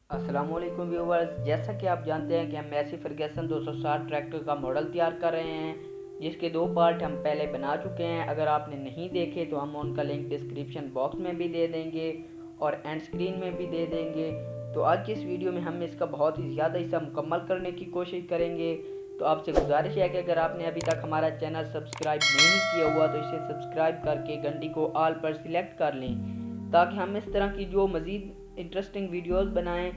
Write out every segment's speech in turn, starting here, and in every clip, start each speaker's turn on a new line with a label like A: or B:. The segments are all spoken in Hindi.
A: अस्सलामुअलैकुम व्यूवर्स, जैसा कि आप जानते हैं कि हम मैसी फर्गसन 260 ट्रैक्टर का मॉडल तैयार कर रहे हैं, जिसके दो पार्ट हम पहले बना चुके हैं। अगर आपने नहीं देखे तो हम उनका लिंक डिस्क्रिप्शन बॉक्स में भी दे देंगे और एंड स्क्रीन में भी दे देंगे। तो आज की इस वीडियो में हम इसका बहुत ही ज़्यादा हिस्सा मुकम्मल करने की कोशिश करेंगे। तो आपसे गुजारिश है कि अगर आपने अभी तक हमारा चैनल सब्सक्राइब नहीं किया हुआ तो इसे सब्सक्राइब करके घंटी को ऑल पर सिलेक्ट कर लें, ताकि हम इस तरह की जो मज़ीद इंटरेस्टिंग वीडियोस बनाएं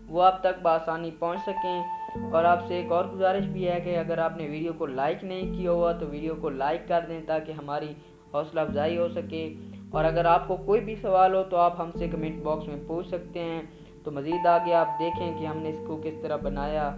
A: वो आप तक बआसानी पहुंच सकें। और आपसे एक और गुजारिश भी है कि अगर आपने वीडियो को लाइक नहीं किया हुआ तो वीडियो को लाइक कर दें, ताकि हमारी हौसला अफजाई हो सके। और अगर आपको कोई भी सवाल हो तो आप हमसे कमेंट बॉक्स में पूछ सकते हैं। तो मज़ीद आगे आप देखें कि हमने इसको किस तरह बनाया।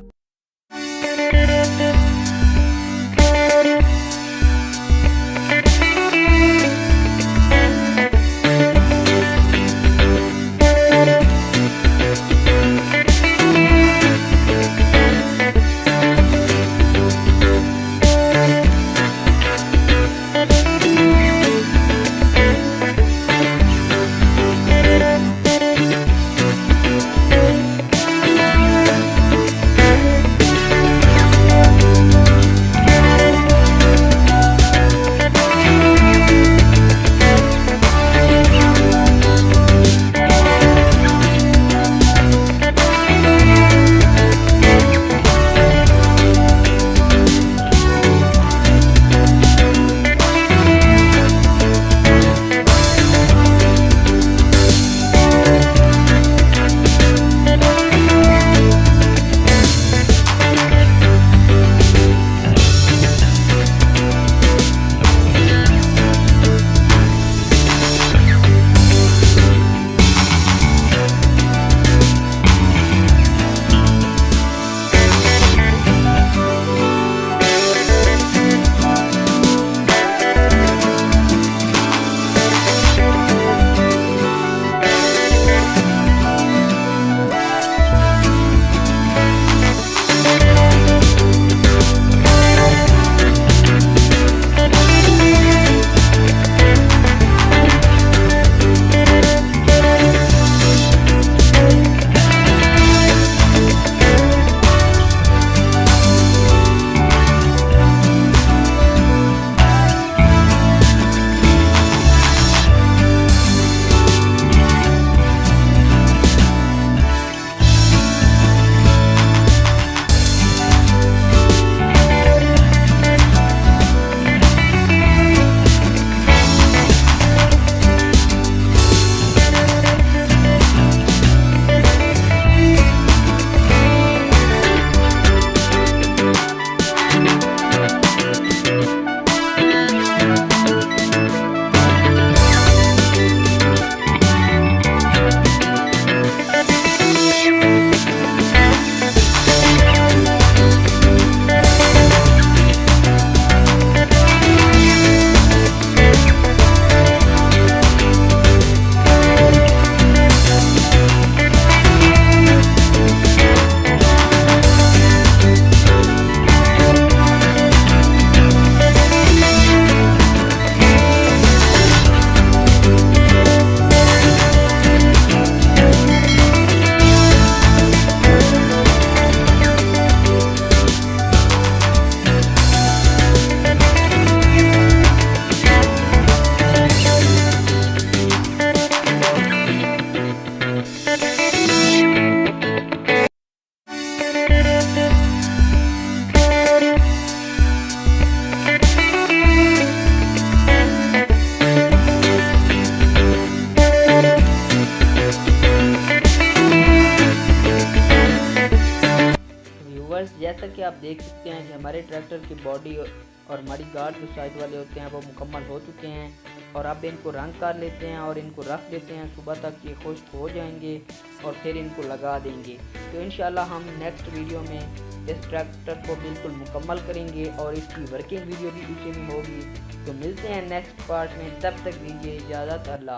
A: जैसा कि आप देख सकते हैं कि हमारे ट्रैक्टर की बॉडी और हमारी गार्ड जो साइड वाले होते हैं वो मुकम्मल हो चुके हैं। और अब इनको रंग कर लेते हैं और इनको रख देते हैं, सुबह तक ये खुश्क हो जाएंगे और फिर इनको लगा देंगे। तो इंशाल्लाह हम नेक्स्ट वीडियो में इस ट्रैक्टर को बिल्कुल मुकम्मल करेंगे और इसकी वर्किंग वीडियो भी उसी में होगी। तो मिलते हैं नेक्स्ट पार्ट में, तब तक दीजिए इजाज़त। अल्लाह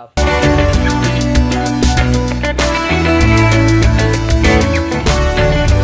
A: हाफ़िज़।